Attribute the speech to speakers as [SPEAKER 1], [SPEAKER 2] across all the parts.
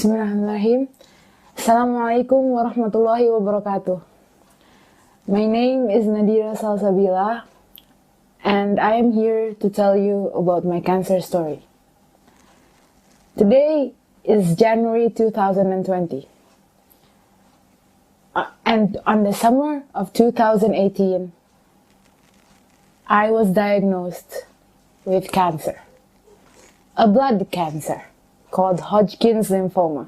[SPEAKER 1] Bismillahirrahmanirrahim. Assalamualaikum warahmatullahi wabarakatuh. My name is Nadira Salsabila, and I am here to tell you about my cancer story. Today is January 2020. And on the summer of 2018, I was diagnosed with cancer. A blood cancer called Hodgkin's lymphoma.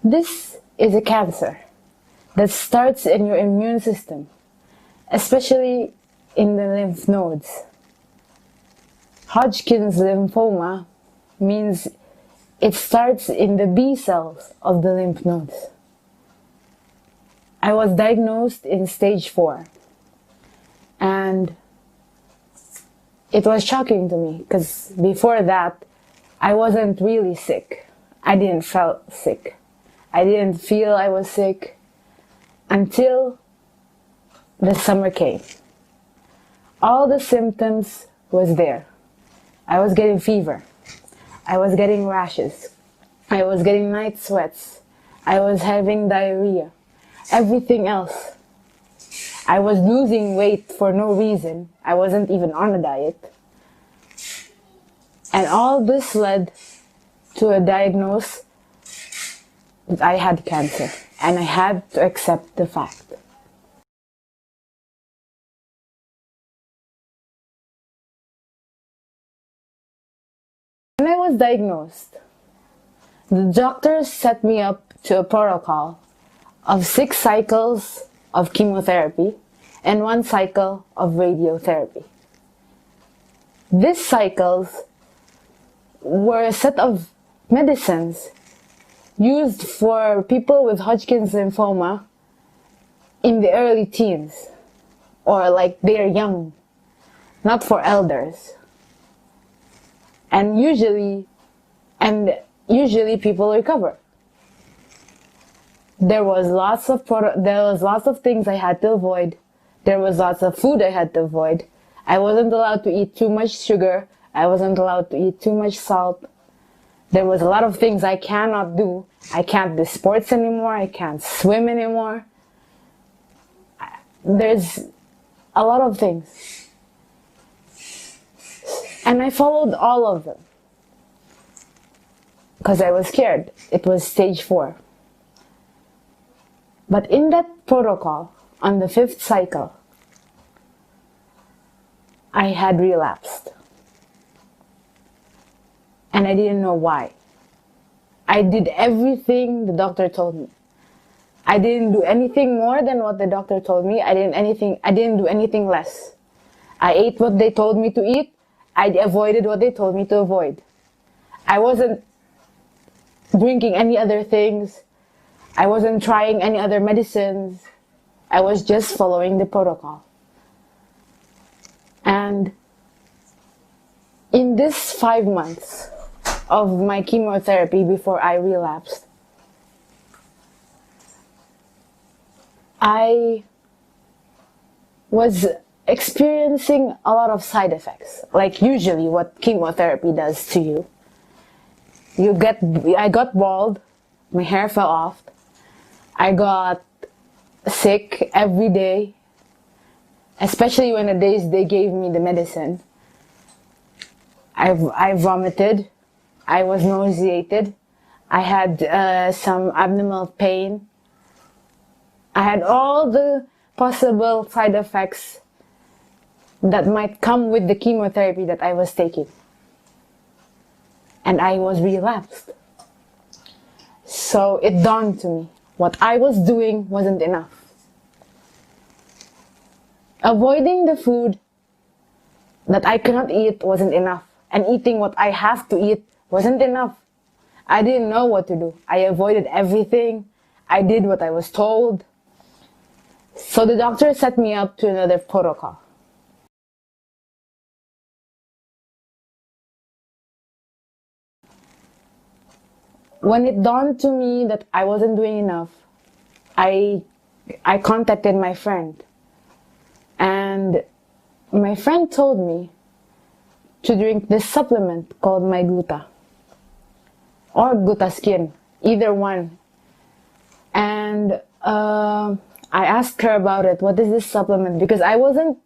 [SPEAKER 1] This is a cancer that starts in your immune system, especially in the lymph nodes. Hodgkin's lymphoma means it starts in the B cells of the lymph nodes. I was diagnosed in stage 4, and it was shocking to me because before that I wasn't really sick. I didn't feel sick. I didn't feel I was sick until the summer came. All the symptoms was there. I was getting fever. I was getting rashes. I was getting night sweats. I was having diarrhea. Everything else. I was losing weight for no reason. I wasn't even on a diet. And all this led to a diagnosis that I had cancer, and I had to accept the fact. When I was diagnosed, the doctors set me up to a protocol of 6 cycles of chemotherapy and 1 cycle of radiotherapy. These cycles were a set of medicines used for people with Hodgkin's lymphoma in the early teens, or like they're young, not for elders. And usually people recover. There was lots of things I had to avoid. There was lots of food I had to avoid. I wasn't allowed to eat too much sugar. I wasn't allowed to eat too much salt. There was a lot of things I cannot do. I can't do sports anymore. I can't swim anymore. There's a lot of things. And I followed all of them because I was scared. It was stage 4. But in that protocol, on the 5th cycle, I had relapsed. And I didn't know why. I did everything the doctor told me. I didn't do anything more than what the doctor told me. I didn't do anything less. I ate what they told me to eat. I avoided what they told me to avoid. I wasn't drinking any other things. I wasn't trying any other medicines. I was just following the protocol. And in this 5 months of my chemotherapy before I relapsed, I was experiencing a lot of side effects, like usually what chemotherapy does to you. I got bald, my hair fell off, I got sick every day, especially when the days they gave me the medicine. I vomited, I was nauseated, I had some abdominal pain. I had all the possible side effects that might come with the chemotherapy that I was taking. And I was relapsed. So it dawned to me, what I was doing wasn't enough. Avoiding the food that I cannot eat wasn't enough. And eating what I have to eat wasn't enough. I didn't know what to do. I avoided everything. I did what I was told. So the doctor set me up to another protocol. When it dawned to me that I wasn't doing enough, I contacted my friend. And my friend told me to drink this supplement called Mygluta, or GLUTASKIN either one. And I asked her about it. What is this supplement? Because I wasn't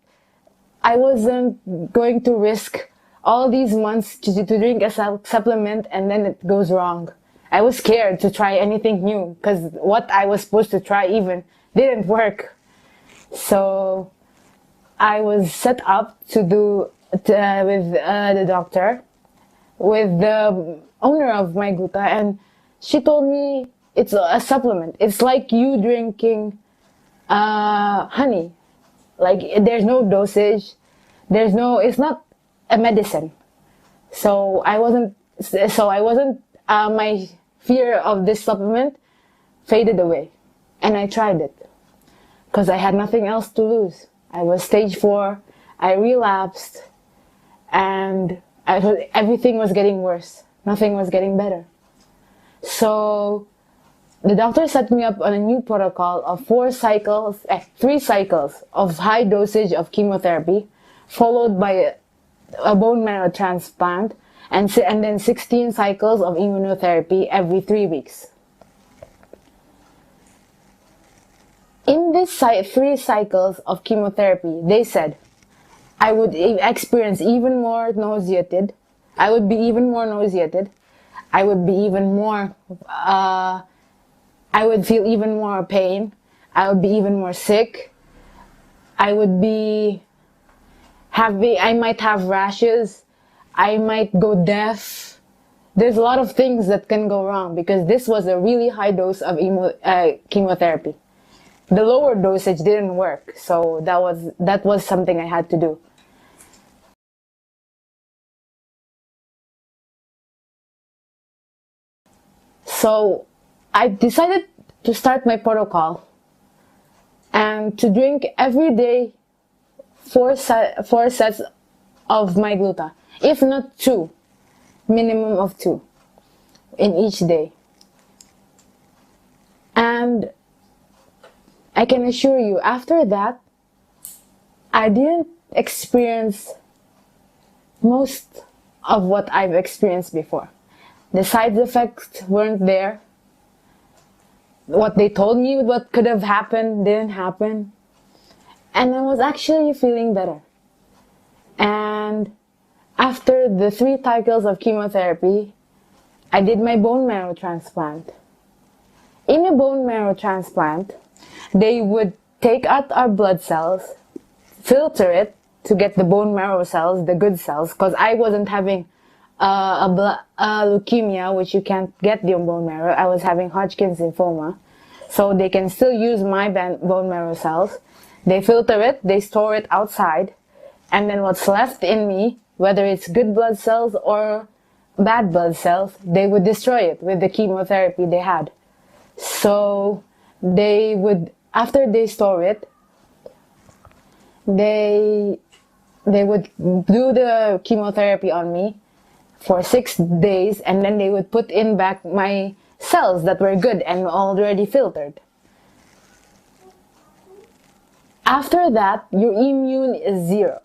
[SPEAKER 1] going to risk all these months to drink a supplement and then it goes wrong. I was scared to try anything new because what I was supposed to try even didn't work. So I was set up to do with the doctor, with the owner of Mygluta, and she told me it's a supplement. It's like you drinking honey. Like there's no dosage, it's not a medicine. So I wasn't, my fear of this supplement faded away. And I tried it because I had nothing else to lose. I was stage 4, I relapsed, and everything was getting worse. Nothing was getting better. So the doctor set me up on a new protocol of 3 cycles of high dosage of chemotherapy, followed by a bone marrow transplant, and then 16 cycles of immunotherapy every 3 weeks. In these 3 cycles of chemotherapy, they said I would experience even more nauseated. I would be even more nauseated. I would be even more, I would feel even more pain. I would be even more sick. I might have rashes. I might go deaf. There's a lot of things that can go wrong because this was a really high dose of chemotherapy. The lower dosage didn't work, so that was something I had to do. So I decided to start my protocol and to drink every day 4 sets of Mygluta, if not 2, minimum of 2 in each day. And I can assure you, after that, I didn't experience most of what I've experienced before. The side effects weren't there. What they told me, what could have happened, didn't happen. And I was actually feeling better. And after the 3 cycles of chemotherapy, I did my bone marrow transplant. In a bone marrow transplant, they would take out our blood cells, filter it to get the bone marrow cells, the good cells, because I wasn't having leukemia, which you can't get the bone marrow. I was having Hodgkin's lymphoma. So they can still use my bone marrow cells. They filter it, they store it outside, and then what's left in me, whether it's good blood cells or bad blood cells, they would destroy it with the chemotherapy they had. So they would, after they store it, they would do the chemotherapy on me for 6 days, and then they would put in back my cells that were good and already filtered. After that, your immune is 0.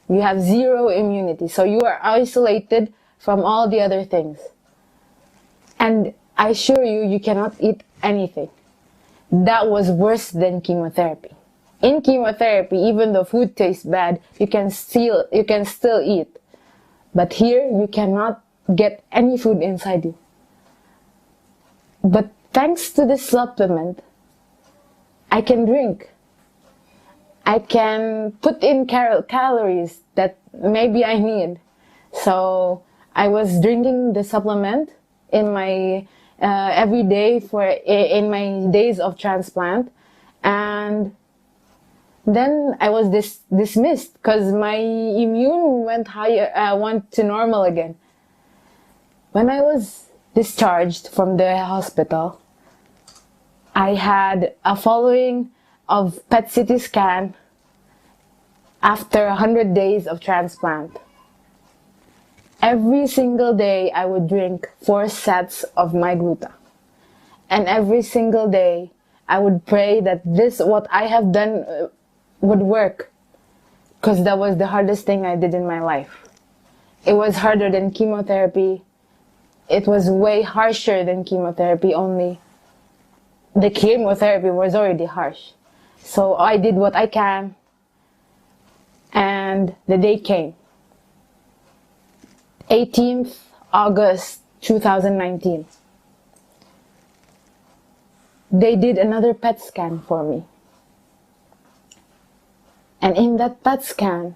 [SPEAKER 1] You have 0 immunity, so you are isolated from all the other things. And I assure you, you cannot eat anything. That was worse than chemotherapy. In chemotherapy, even though food tastes bad, you can still eat. But here, you cannot get any food inside you. But thanks to this supplement, I can drink. I can put in calories that maybe I need. So I was drinking the supplement in my every day in my days of transplant, and then I was dismissed because my immune went higher, went to normal again. When I was discharged from the hospital, I had a following of PET CT scan after 100 days of transplant. Every single day I would drink 4 sets of Mygluta. And every single day I would pray that what I have done would work. Because that was the hardest thing I did in my life. It was harder than chemotherapy. it was way harsher than chemotherapy, only the chemotherapy was already harsh. So I did what I can, and the day came. 18th August 2019. They did another PET scan for me. And in that PET scan,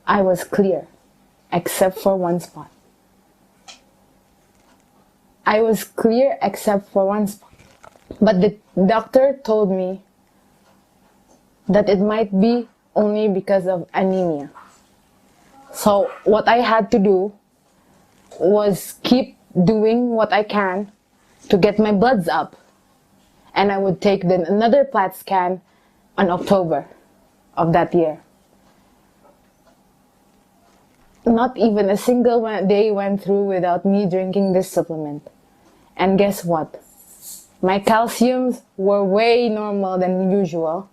[SPEAKER 1] I was clear, except for one spot. I was clear except for one spot. But the doctor told me that it might be only because of anemia. So what I had to do was keep doing what I can to get my bloods up. And I would take then another PET scan on October of that year. Not even a single day went through without me drinking this supplement. And guess what? My calciums were way normal than usual.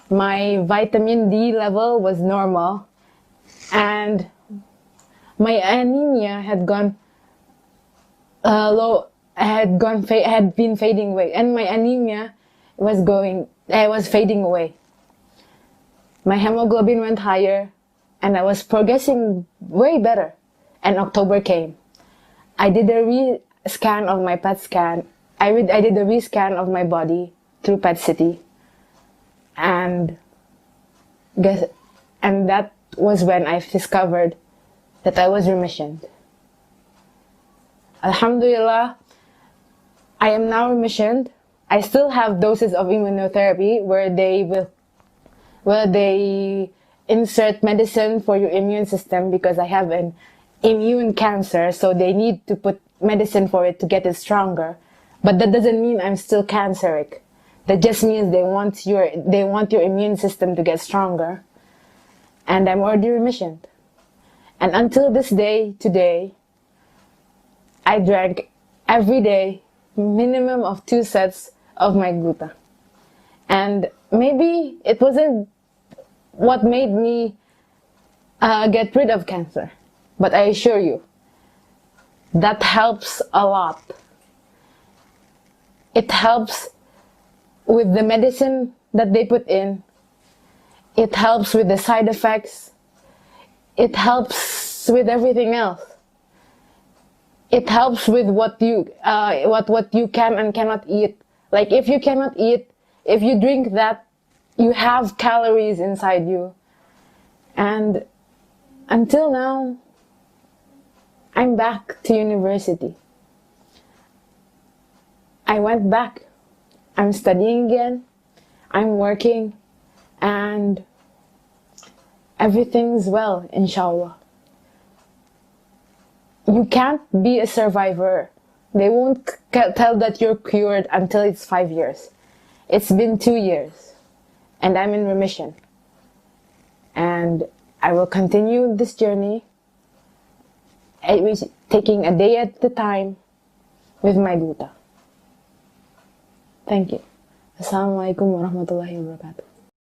[SPEAKER 1] My vitamin D level was normal. And my anemia had gone low, had been fading away. And my anemia was fading away. My hemoglobin went higher, and I was progressing way better. And October came. I did a re-scan of my PET scan. I did a re-scan of my body through PET City. And that was when I discovered that I was remissioned. Alhamdulillah, I am now remissioned. I still have doses of immunotherapy where they insert medicine for your immune system, because I have an immune cancer, so they need to put medicine for it to get it stronger. But that doesn't mean I'm still canceric. That just means they want your immune system to get stronger. And I'm already remissioned. And until this day, today, I drank every day minimum of 2 sets of Mygluta. And maybe it wasn't what made me get rid of cancer, but I assure you, that helps a lot. It helps with the medicine that they put in. It helps with the side effects. It helps with everything else. It helps with what you can and cannot eat. Like if you cannot eat, if you drink that, you have calories inside you. And until now, I'm back to university. I went back. I'm studying again. I'm working. And everything's well, inshallah. You can't be a survivor. They won't tell that you're cured until it's 5 years. It's been 2 years. And I'm in remission. And I will continue this journey, taking a day at a time with Mygluta. Thank you. Assalamualaikum warahmatullahi wabarakatuh.